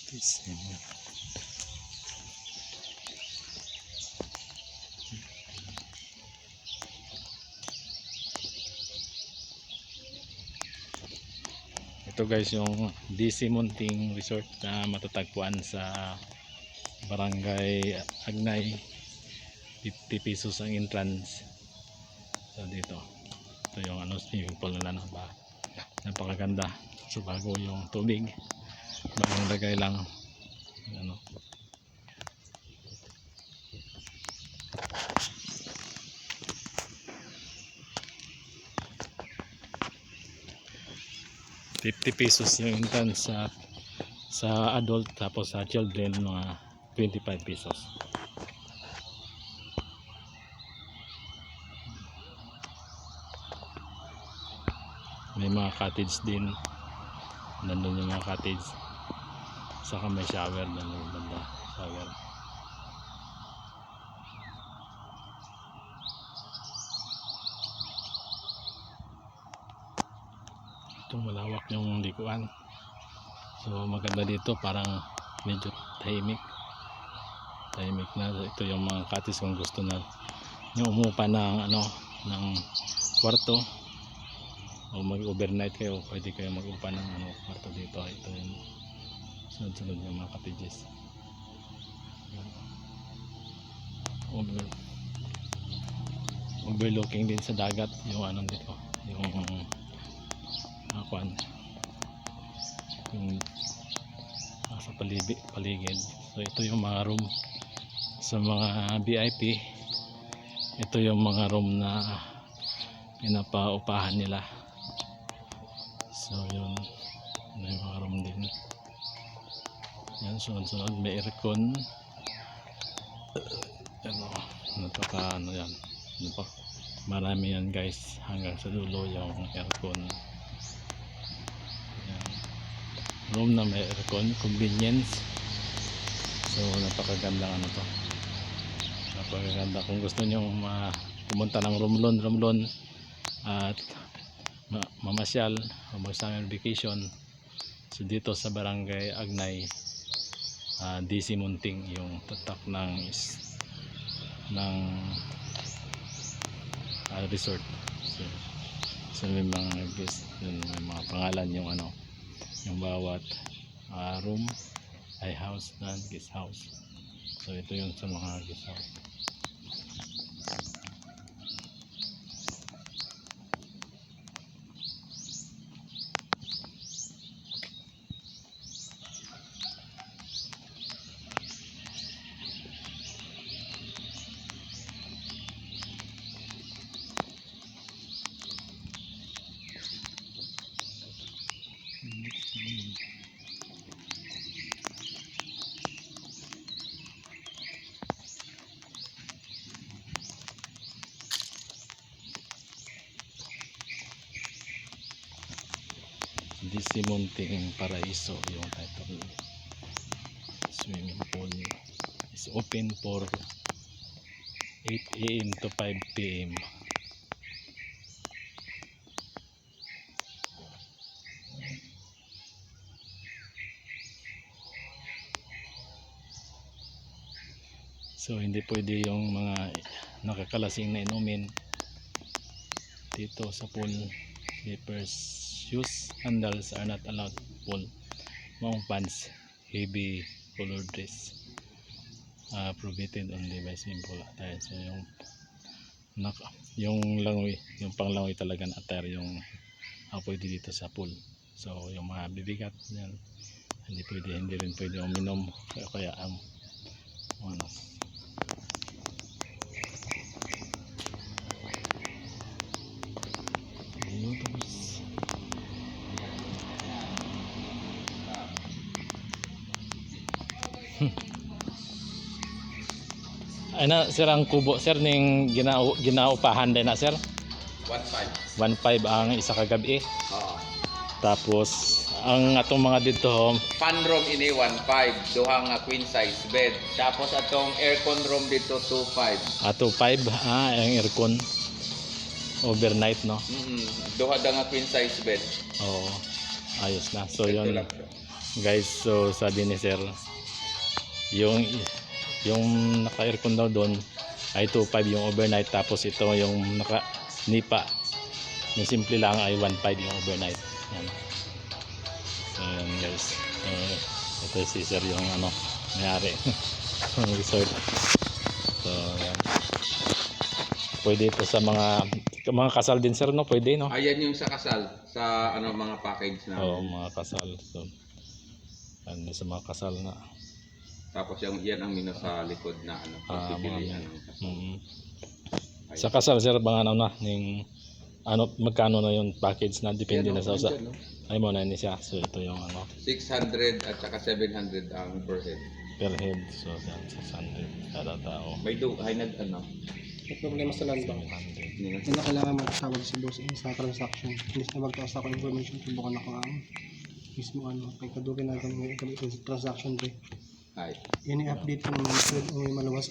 Ito guys yung DC Munting Resort na matatagpuan sa Barangay Agnay. 50 pesos ang entrance. So dito, ito yung swimming pool nila, no? Napakaganda. So bago yung tubig, bagong lagay lang, ano. ₱50 yung entrance sa adult, tapos sa children mga 25 pesos. May mga cottage din, nandun yung mga cottage, saka may shower, nandun banda shower. Itong malawak yung likuan, so maganda dito, parang medyo tahimik na. Ito yung mga cottage kung gusto na yung umupa ng ng kwarto o mag-overnight kayo, pwede kayo mag-upa ng kwarto dito. Ito yung sunod-sunod yung mga cottages. Overlooking din sa dagat yung dito, yung yung sa paligid. So ito yung mga room sa mga VIP. Ito yung mga room na pinapaupahan nila. So yun, may mga room din yan. Sunod-sunod may aircon, yan, marami yan guys, hanggang sa dulo yung aircon. Yan. Room na may aircon, convenience. So napakaganda to, napakaganda. Kung gusto nyo pumunta ng Romblon at mamasyal o mag-summer vacation, so dito sa Barangay Agnay, DC Munting yung tatak ng resort. So may mga guest, may mga pangalan yung yung bawat room ay house na guest house. So ito yung sa mga guest house. DC Munting Paraiso yung title. Swimming pool is open for 8 AM to 5 PM. So hindi pwede yung mga nakakalasing na inumin dito sa pool. Slippers, shoes, sandals are not allowed. Pool, long pants, heavy color dress prohibited only by simple attire. So yung langoy, yung panglangoy talaga na attire yung pwede dito sa pool. So yung mga bibigat yan, hindi rin pwede uminom, kaya ay na sir, ang kubo sir ning ginaupahan din na sir 1.5 ang isa ka gabi. Tapos ang atong mga dito fan room ini 1.5, duha nga queen size bed. Tapos atong aircon room dito 2.5. 2.5 ang aircon overnight, no? Duha da nga queen size bed. Oo, ayos na. So yun, guys, so sabi ni sir, yung naka-aircon daw doon ay 2.5 yung overnight, tapos ito yung naka-nipa, yung simple lang ay 1.5 yung overnight. Yan. So yan guys, ito si sir yung mayari ng resort. So yan, pwede ito sa mga kasal din sir, no? Pwede, no? Ayan yung sa kasal, sa mga package na. Oo, mga kasal. So ano, sa mga kasal na Tapos yan ang mino sa likod na pagpipilian ng kasal. sa kasal sir, bang ning magkano na yung package na depende na sa usa. Andyan, no? Ay mo na ni siya. So ito yung 600 at saka 700 ang per head. per head. So 600 kada tao. May May problema sa land bank. 700. Hindi na kailangan magtawag si boss sa transaction. Inis na magtaas ako ng information, subukan ako ang mismo may kadukin na ganun yung transaction day. Ay. Yan i-update ko naman, may maluwas